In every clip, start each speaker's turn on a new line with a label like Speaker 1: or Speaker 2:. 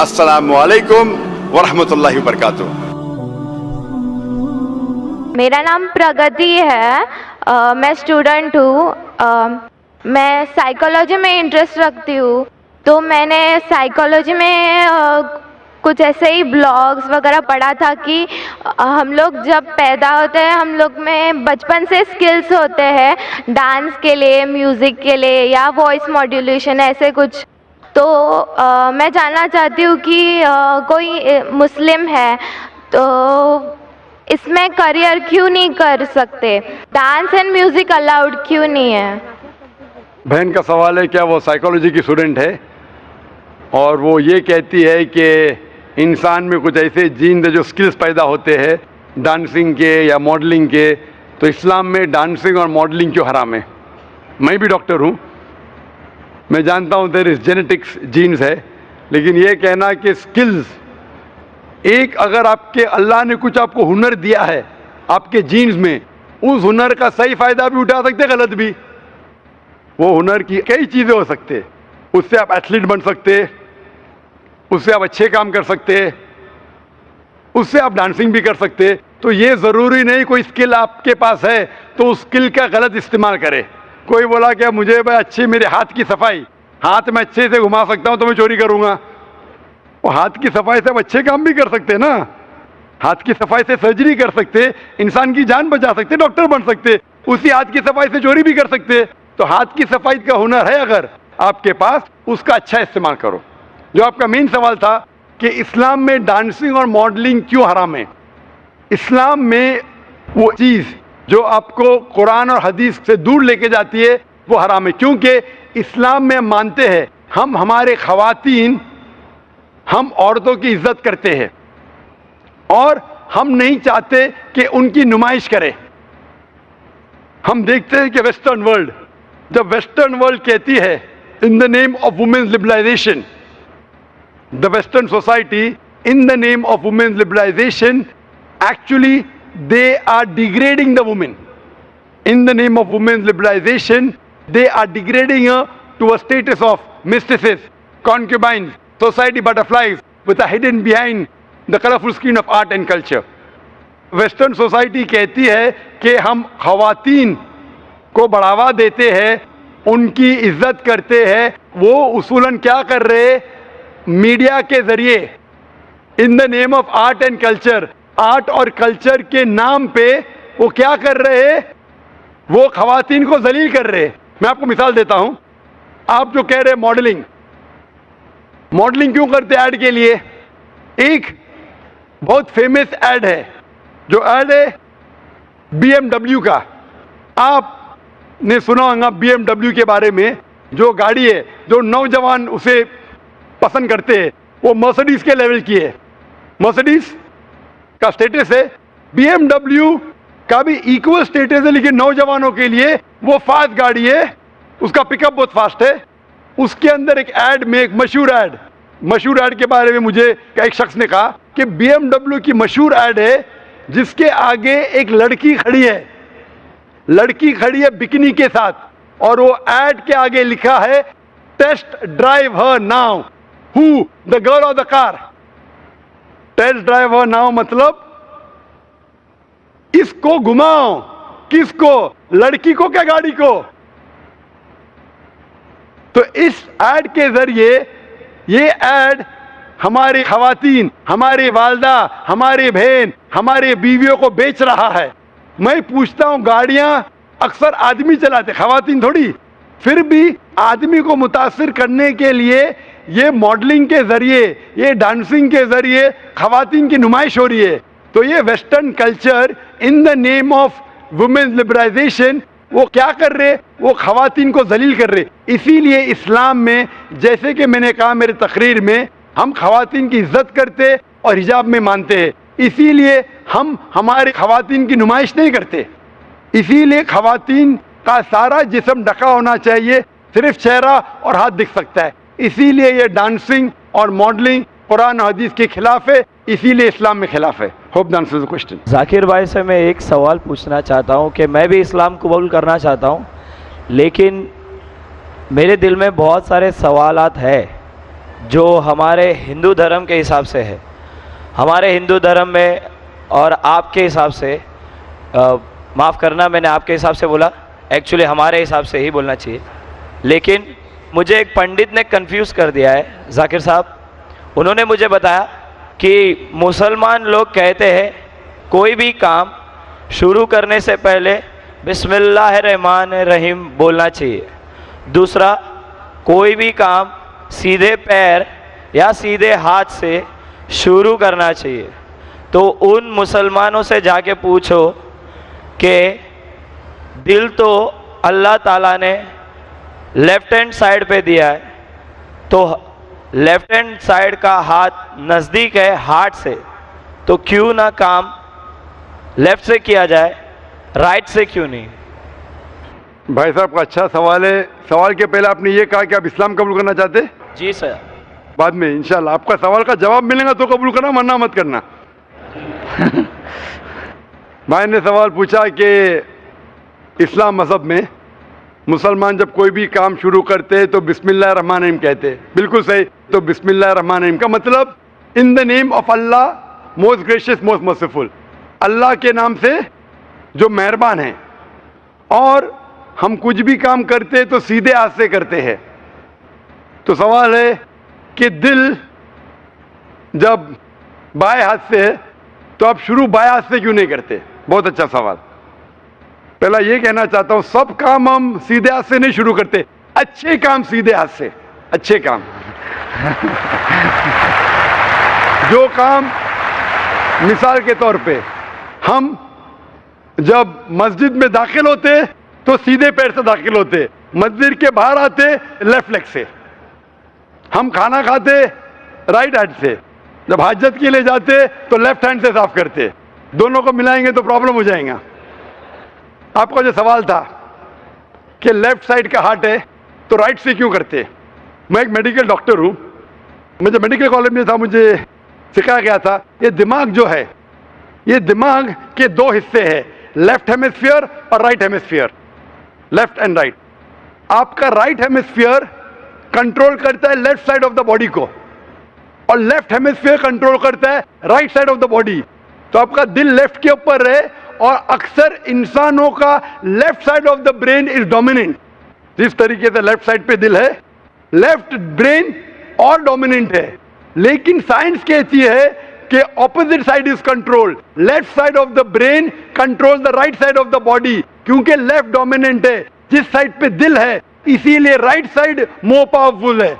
Speaker 1: अस्सलामु अलैकुम वरहमतुल्लाहि वबरकातुहू।
Speaker 2: मेरा नाम प्रगति है। मैं स्टूडेंट हूँ। मैं साइकोलॉजी में इंटरेस्ट रखती हूँ, तो मैंने साइकोलॉजी में कुछ ऐसे ही ब्लॉग्स वगैरह पढ़ा था कि हम लोग जब पैदा होते हैं, हम लोग में बचपन से स्किल्स होते हैं डांस के लिए, म्यूज़िक के लिए या वॉइस मॉड्यूलेशन ऐसे कुछ। तो मैं जानना चाहती हूँ कि कोई मुस्लिम है तो इसमें करियर क्यों नहीं कर सकते? डांस एंड म्यूज़िक अलाउड क्यों नहीं है?
Speaker 1: बहन का सवाल है, क्या वो साइकोलॉजी की स्टूडेंट है और वो ये कहती है कि इंसान में कुछ ऐसे जीन जो स्किल्स पैदा होते हैं डांसिंग के या मॉडलिंग के, तो इस्लाम में डांसिंग और मॉडलिंग क्यों हराम है? मैं भी डॉक्टर हूँ, मैं जानता हूँ देयर इज जेनेटिक्स जीन्स है, लेकिन ये कहना कि स्किल्स एक, अगर आपके अल्लाह ने कुछ आपको हुनर दिया है आपके जीन्स में, उस हुनर का सही फायदा भी उठा सकते, गलत भी। वो हुनर की कई चीज़ें हो सकते, उससे आप एथलीट बन सकते, उससे आप अच्छे काम कर सकते, उससे आप डांसिंग भी कर सकते। तो ये ज़रूरी नहीं कोई स्किल आपके पास है तो उस स्किल का गलत इस्तेमाल करे। कोई बोला क्या मुझे भाई अच्छी मेरे हाथ की सफाई, हाथ में अच्छे से घुमा सकता हूँ तो मैं चोरी करूँगा। वो हाथ की सफाई से आप अच्छे काम भी कर सकते ना, हाथ की सफाई से सर्जरी कर सकते, इंसान की जान बचा सकते, डॉक्टर बन सकते, उसी हाथ की सफाई से चोरी भी कर सकते। तो हाथ की सफाई का हुनर है अगर आपके पास, उसका अच्छा इस्तेमाल करो। जो आपका मेन सवाल था कि इस्लाम में डांसिंग और मॉडलिंग क्यों हराम है, इस्लाम में वो चीज़ जो आपको कुरान और हदीस से दूर लेके जाती है वो हराम है। क्योंकि इस्लाम में मानते हैं हम, हमारे ख़वातीन, हम औरतों की इज्जत करते हैं और हम नहीं चाहते कि उनकी नुमाइश करें। हम देखते हैं कि वेस्टर्न वर्ल्ड, जब वेस्टर्न वर्ल्ड कहती है in the name of women's liberalisation, the western society in the name of women's liberalisation, actually they are degrading the woman. In the name of women's liberalization, they are degrading her to a status of mistresses, concubines, society butterflies with a hidden behind the colorful screen of art and culture. Western society कहती है कि हम ख़वातीन को बढ़ावा देते हैं, उनकी इज्जत करते हैं। वो उसूलन क्या कर रहे, मीडिया के ज़रिए इन the name of art and culture, art और कल्चर के नाम पे वो क्या कर रहे हैं, वो ख़वातीन को जलील कर रहे हैं। मैं आपको मिसाल देता हूं। आप जो कह रहे हैं मॉडलिंग, मॉडलिंग क्यों करते हैं? ऐड के लिए। एक बहुत फेमस ऐड है, जो ऐड है BMW का। आपने सुना होगा BMW के बारे में, जो गाड़ी है जो नौजवान उसे पसंद करते हैं, वो मर्सिडीज के लेवल की है। मर्सिडीज का स्टेटस है, BMW का भी इक्वल स्टेटस है, लेकिन नौजवानों के लिए वो फास्ट गाड़ी है, उसका पिकअप बहुत फास्ट है। उसके अंदर एक ऐड में, एक मशहूर ऐड के बारे में मुझे एक शख्स ने कहा कि BMW की मशहूर ऐड है जिसके आगे एक लड़की खड़ी है बिकिनी के साथ, और वो ऐड के आगे लिखा है test drive her now, who the girl of the car. Test drive her now मतलब इसको घुमाओ। किसको? लड़की को क्या गाड़ी को? तो इस ऐड के जरिए ये ऐड हमारे ख़वातीन, हमारे वालदा, हमारे बहन, हमारे बीवियों को बेच रहा है। मैं पूछता हूं, गाड़ियां अक्सर आदमी चलाते, ख़वातीन थोड़ी। फिर भी आदमी को मुतासिर करने के लिए ये मॉडलिंग के जरिए, ये डांसिंग के जरिए ख़वातीन की नुमाइश हो रही है। तो ये western culture in the name of women's liberalisation, वो क्या कर रहे, वो ख़वातीन को जलील कर रहे। इसीलिए इस्लाम में, जैसे कि मैंने कहा मेरे तकरीर में, हम ख़वातीन की इज्जत करते और हिजाब में मानते हैं। इसीलिए हम हमारे ख़वातीन की नुमाइश नहीं करते। इसीलिए ख़वातीन का सारा जिस्म ढका होना चाहिए, सिर्फ चेहरा और हाथ दिख सकता है। इसीलिए ये डांसिंग और मॉडलिंग कुरान और हदीस के खिलाफ है, इसीलिए इस्लाम में खिलाफ है। Hope the answer the question.
Speaker 3: Zakir भाई से मैं एक सवाल पूछना चाहता हूँ कि मैं भी इस्लाम कबूल करना चाहता हूँ, लेकिन मेरे दिल में बहुत सारे सवालात है जो हमारे हिंदू धर्म के हिसाब से है। हमारे हिंदू धर्म में और आपके हिसाब से, माफ़ करना मैंने आपके हिसाब से बोला, एक्चुअली हमारे हिसाब से ही बोलना चाहिए, लेकिन मुझे एक पंडित ने कंफ्यूज कर दिया है, जाकिर साहब। उन्होंने मुझे बताया कि मुसलमान लोग कहते हैं कोई भी काम शुरू करने से पहले बिस्मिल्लाहिर्रहमानिर्रहीम बोलना चाहिए। दूसरा, कोई भी काम सीधे पैर या सीधे हाथ से शुरू करना चाहिए। तो उन मुसलमानों से जाके पूछो कि दिल तो अल्लाह ताला ने लेफ्ट हैंड साइड पे दिया है, तो लेफ्ट हैंड साइड का हाथ नज़दीक है हार्ट से, तो क्यों ना काम लेफ्ट से किया जाए, राइट से क्यों नहीं?
Speaker 1: भाई साहब का अच्छा सवाल है। सवाल के पहले आपने ये कहा कि आप इस्लाम कबूल करना चाहते हैं?
Speaker 3: जी सर।
Speaker 1: बाद में इंशाल्लाह आपका सवाल का जवाब मिलेगा तो कबूल करना, वरना मत करना। भाई ने सवाल पूछा कि इस्लाम मज़हब में मुसलमान जब कोई भी काम शुरू करते हैं तो बिस्मिल्लाहिर्रहमानिर्रहीम कहते हैं। बिल्कुल सही। तो बिस्मिल्लाहिर्रहमानिर्रहीम का मतलब in the name of Allah most gracious most merciful, Allah के नाम से जो मेहरबान है। और हम कुछ भी काम करते हैं तो सीधे हाथ से करते हैं। तो सवाल है कि दिल जब बाएं हाथ से है तो आप शुरू बाएं हाथ से क्यों नहीं करते? बहुत अच्छा सवाल। पहला ये कहना चाहता हूं, सब काम हम सीधे हाथ से नहीं शुरू करते, अच्छे काम सीधे हाथ से, अच्छे काम। जो काम मिसाल के तौर पे हम जब मस्जिद में दाखिल होते तो सीधे पैर से दाखिल होते, मस्जिद के बाहर आते लेफ्ट लेग से। हम खाना खाते राइट हैंड से, जब हाजत के लिए जाते तो लेफ्ट हैंड से साफ करते। दोनों को मिलाएंगे तो प्रॉब्लम हो जाएगा। आपका जो सवाल था कि लेफ्ट साइड का हार्ट है तो राइट से क्यों करते? मैं एक मेडिकल डॉक्टर हूं, मुझे मेडिकल कॉलेज में था, मुझे सिखाया गया था ये दिमाग जो है, ये दिमाग के दो हिस्से हैं, लेफ्ट हेमिस्फीयर और right hemisphere, left and right. आपका राइट हेमिस्फीयर कंट्रोल करता है left side of the body को और लेफ्ट हेमिस्फीयर कंट्रोल करता है right side of the body. तो आपका दिल लेफ्ट के ऊपर है और अक्सर इंसानों का left side of the brain is dominant. जिस तरीके से लेफ्ट साइड पे दिल है, लेफ्ट ब्रेन और डोमिनेंट है, लेकिन साइंस कहती है कि opposite side is control, left side of the brain control the right side of the body, क्योंकि लेफ्ट डोमिनेंट है जिस साइड पे दिल है, इसीलिए राइट साइड मोर पावरफुल है।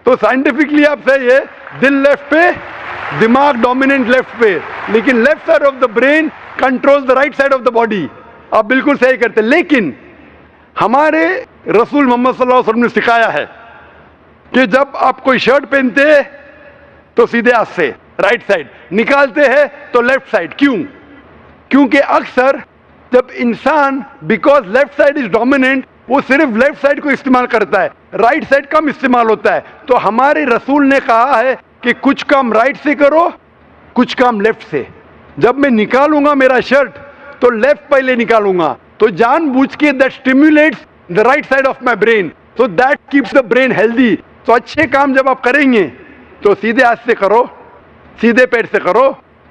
Speaker 1: तो साइंटिफिकली आप सही है, दिल लेफ्ट पे, दिमाग डोमिनेंट लेफ्ट पे, लेकिन left side of the brain control the right side of the body. आप बिल्कुल सही करते, लेकिन हमारे रसूल मोहम्मद सल्लल्लाहु अलैहि वसल्लम ने सिखाया है कि जब आप कोई शर्ट पहनते हैं तो सीधे हाथ से राइट साइड, निकालते हैं तो लेफ्ट साइड। क्यों? क्योंकि अक्सर जब इंसान, because left side is dominant, वो सिर्फ लेफ्ट साइड को इस्तेमाल करता है, राइट साइड कम इस्तेमाल होता है। तो हमारे रसूल ने कहा है कि कुछ काम राइट से करो, कुछ काम लेफ्ट से। जब मैं निकालूंगा मेरा शर्ट तो लेफ्ट पहले निकालूंगा, तो जानबूझ के that stimulates the right side of my brain, so that keeps the brain healthy. तो अच्छे काम जब आप करेंगे तो सीधे हाथ से करो, सीधे पैर से करो।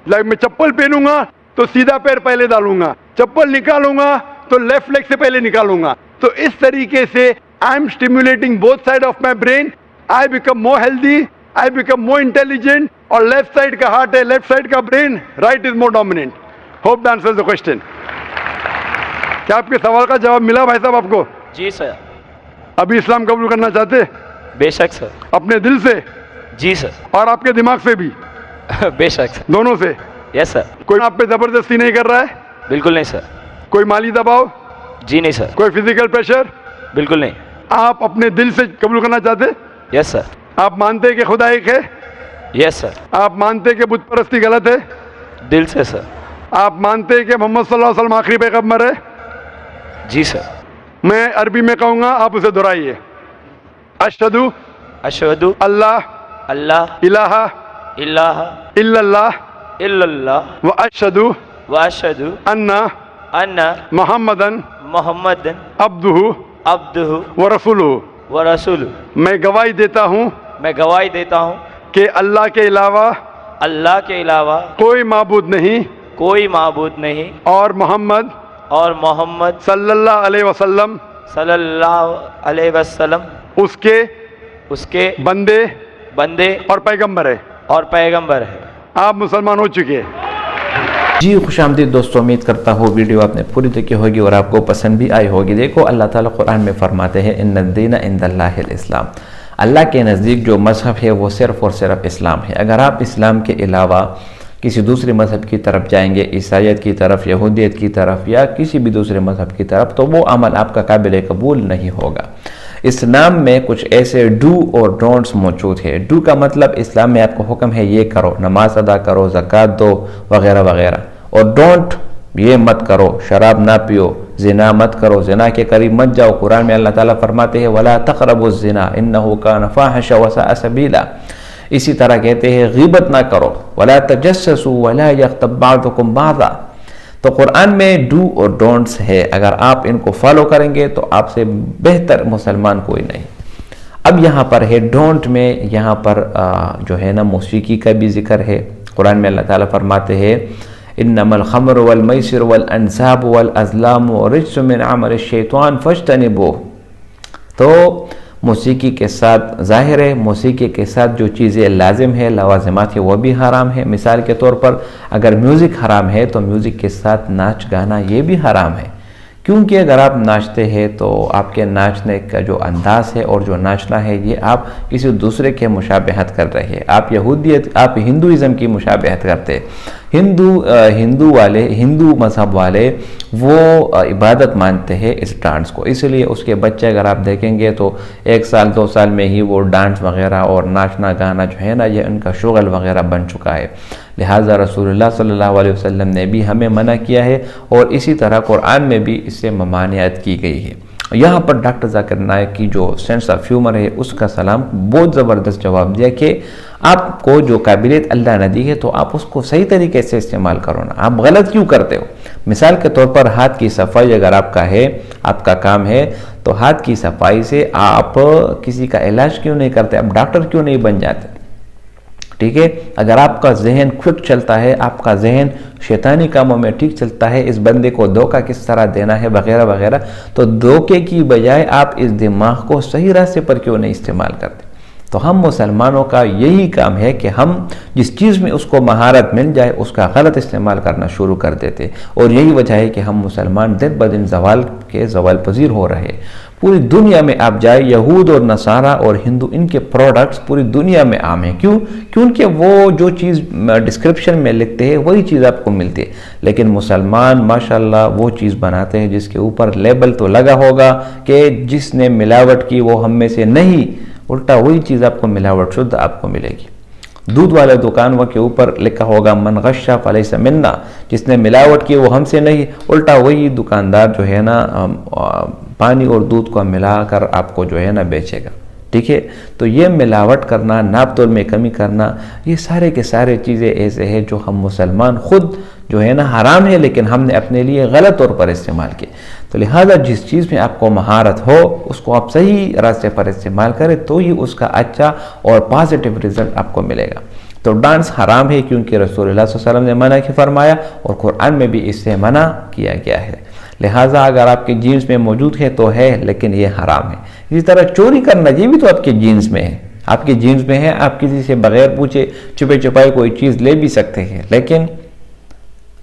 Speaker 1: लाइक मैं चप्पल पहनूंगा तो सीधा पैर पहले डालूंगा, चप्पल निकालूंगा तो लेफ्ट लेग से पहले निकालूंगा। तो इस तरीके से I am stimulating both side of my brain, I become more healthy, I become more intelligent. और लेफ्ट साइड का हार्ट है, लेफ्ट साइड का brain, right is more dominant. Hope that answers the question. क्या आपके सवाल का जवाब मिला भाई साहब आपको?
Speaker 3: जी सर।
Speaker 1: अभी इस्लाम कबूल करना चाहते?
Speaker 3: बेशक सर।
Speaker 1: अपने दिल से?
Speaker 3: जी सर।
Speaker 1: और आपके दिमाग से भी?
Speaker 3: बेशक सर।
Speaker 1: दोनों से?
Speaker 3: Yes sir.
Speaker 1: कोई आप पे जबरदस्ती नहीं कर रहा है?
Speaker 3: बिल्कुल नहीं सर।
Speaker 1: कोई माली दबाव?
Speaker 3: जी नहीं सर।
Speaker 1: कोई फिजिकल प्रेशर?
Speaker 3: बिल्कुल नहीं।
Speaker 1: आप अपने दिल से कबूल करना चाहते?
Speaker 3: Yes sir.
Speaker 1: आप मानते हैं कि खुदा एक है?
Speaker 3: Yes sir.
Speaker 1: आप मानते हैं कि बुत परस्ती गलत है?
Speaker 3: दिल से सर।
Speaker 1: आप मानते हैं कि मोहम्मद सल्लल्लाहु अलैहि वसल्लम आखिरी पैगंबर है?
Speaker 3: जी सर।
Speaker 1: मैं अरबी में कहूंगा, आप उसे दोहराइए। अशहदु
Speaker 3: अशहदु
Speaker 1: अल्लाह
Speaker 3: अल्लाह
Speaker 1: इलाहा
Speaker 3: इलाहा
Speaker 1: इल्लल्लाह
Speaker 3: इल्लल्लाह
Speaker 1: व अशहदु
Speaker 3: व अशहदु
Speaker 1: अन्ना
Speaker 3: अन्ना
Speaker 1: मुहम्मदन
Speaker 3: मोहम्मदन
Speaker 1: अब्दुहु
Speaker 3: अब्दुहु
Speaker 1: व रसूलुहु।
Speaker 3: व रसूलुहु।
Speaker 1: मैं गवाही देता हूँ
Speaker 3: मैं गवाही देता हूँ
Speaker 1: कि अल्लाह के अलावा
Speaker 3: अल्लाह के अलावा
Speaker 1: कोई माबूद नहीं
Speaker 3: कोई माबूद नहीं
Speaker 1: और मोहम्मद
Speaker 3: मोहम्मद
Speaker 1: सल्लल्लाहु अलैहि वसल्लम
Speaker 3: सल्लल्लाहु अलैहि वसल्लम
Speaker 1: उसके बंदे और पैगंबर है। आप मुसलमान हो चुके हैं।
Speaker 4: जी खुशामदीद दोस्तों, उम्मीद करता हूँ वीडियो आपने पूरी देखी होगी और आपको पसंद भी आई होगी। देखो अल्लाह ताला कुरान में फरमाते हैं इन्नद्दीन इंदल्लाहिल इस्लाम, अल्लाह के नज़दीक जो मज़हब है वो सिर्फ़ और सिर्फ इस्लाम है। अगर आप इस्लाम के अलावा किसी दूसरे मज़हब की तरफ जाएंगे, ईसाईयत की तरफ, यहूदियत की तरफ या किसी भी दूसरे मज़हब की तरफ, तो वो अमल आपका काबिल कबूल नहीं होगा। इस्लाम में कुछ ऐसे डू और डोंट्स मौजूद है। डू का मतलब इस्लाम में आपको हुक्म है ये करो, नमाज अदा करो, ज़कात दो वगैरह वगैरह। और डोंट ये मत करो, शराब ना पियो, जिना मत करो, जिना के करीब मत जाओ। कुरान में अल्लाह ताला फरमाते हैं वला तक़रबुज़ ज़िना इन्नहु कान फ़ाहिशा व साअ सबीला। इसी तरह कहते हैं ग़ीबत ना करो, वला तजस्ससू वला यग़्तब बअदुकुम बअज़ा। तो कुरान में डू और डोंट्स है, अगर आप इनको फॉलो करेंगे तो आपसे बेहतर मुसलमान कोई नहीं। अब यहाँ पर है डोंट में, यहाँ पर जो है ना मौसीकी का भी जिक्र है। कुरान में अल्लाह ताला फरमाते हैं इन्नमल खम्र वल मैसिर वल अंसाब वल अज़लाम रिज्सुम मिन अमल शैतान फज्तनिबूह। तो मौसीकी के साथ ज़ाहिर है, मौसीकी के साथ जो चीज़ें लाजिम है, लवाज़िमात है, वो भी हराम है। मिसाल के तौर पर अगर म्यूज़िक हराम है तो म्यूज़िक के साथ नाच गाना ये भी हराम है, क्योंकि अगर आप नाचते हैं तो आपके नाचने का जो अंदाज है और जो नाचना है ये आप किसी दूसरे के मुशाबहत कर रहे हैं। आप हिंदुइज़म की मुशाबहत करते हैं। हिंदू मज़हब वाले वो इबादत मानते हैं इस डांस को, इसलिए उसके बच्चे अगर आप देखेंगे तो 1 साल 2 साल में ही वो डांस वगैरह और नाचना गाना जो है ना ये उनका शुगल वगैरह बन चुका है। लिहाजा रसूलुल्लाह सल्लल्लाहु अलैहि वसल्लम ने भी हमें मना किया है और इसी तरह कुरान में भी इससे ममानियत की गई है। यहाँ पर डॉक्टर जाकिर नाइक की जो सेंस ऑफ ह्यूमर है उसका सलाम बहुत ज़बरदस्त जवाब दिया कि आपको जो काबिलियत अल्लाह ने दी है तो आप उसको सही तरीके से इस्तेमाल करो ना, आप गलत क्यों करते हो। मिसाल के तौर पर हाथ की सफाई अगर आपका काम है तो हाथ की सफाई से आप किसी का इलाज क्यों नहीं करते, आप डॉक्टर क्यों नहीं बन जाते। ठीक है, अगर आपका जहन क्विक चलता है, आपका जहन शैतानी कामों में ठीक चलता है, इस बंदे को धोखा किस तरह देना है वगैरह वगैरह, तो धोखे की बजाय आप इस दिमाग को सही रास्ते पर क्यों नहीं इस्तेमाल करते। तो हम मुसलमानों का यही काम है कि हम जिस चीज़ में उसको महारत मिल जाए उसका गलत इस्तेमाल करना शुरू कर देते, और यही वजह है कि हम मुसलमान दिन ब दिन ज़वाल पजीर हो रहे। पूरी दुनिया में आप जाए, यहूद और नसारा और हिंदू इनके प्रोडक्ट्स पूरी दुनिया में आम हैं। क्यों? क्योंकि वो जो चीज़ डिस्क्रिप्शन में लिखते हैं वही चीज़ आपको मिलती है, लेकिन मुसलमान माशाल्लाह वो चीज़ बनाते हैं जिसके ऊपर लेबल तो लगा होगा कि जिसने मिलावट की वो हम में से नहीं, उल्टा वही चीज़ आपको मिलावट शुद्ध आपको मिलेगी। दूध वाले दुकान के ऊपर लिखा होगा मन गश्शा फलैसा मिन्ना, जिसने मिलावट की वो हमसे नहीं, उल्टा वही दुकानदार जो है ना पानी और दूध को मिलाकर आपको जो है ना बेचेगा। ठीक है, तो ये मिलावट करना, नापतोल में कमी करना, ये सारे के सारे चीज़ें ऐसे हैं जो हम मुसलमान खुद जो है ना हराम है लेकिन हमने अपने लिए गलत तौर पर इस्तेमाल किए। तो लिहाजा जिस चीज़ में आपको महारत हो उसको आप सही रास्ते पर इस्तेमाल करें तो ही उसका अच्छा और पॉजिटिव रिजल्ट आपको मिलेगा। तो डांस हराम है क्योंकि रसूलुल्लाह सल्लल्लाहु अलैहि वसल्लम ने मना फरमाया और कुरान में भी इससे मना किया गया है। लिहाजा अगर आपके जीन्स में मौजूद है तो है, लेकिन ये हराम है। इसी तरह चोरी करना ये भी तो आपके जीन्स में है, आपके जीन्स में है। आप किसी से बगैर पूछे छुपे छुपाए कोई चीज़ ले भी सकते हैं, लेकिन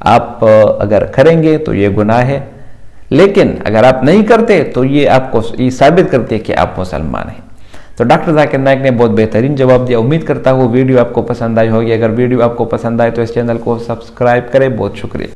Speaker 4: आप अगर करेंगे तो ये गुनाह है, लेकिन अगर आप नहीं करते तो ये आपको ये साबित करते हैं कि आप मुसलमान हैं। तो डॉक्टर जाकिर नाइक ने बहुत बेहतरीन जवाब दिया। उम्मीद करता हूँ वीडियो आपको पसंद आई होगी। अगर वीडियो आपको पसंद आए तो इस चैनल को सब्सक्राइब करें। बहुत शुक्रिया।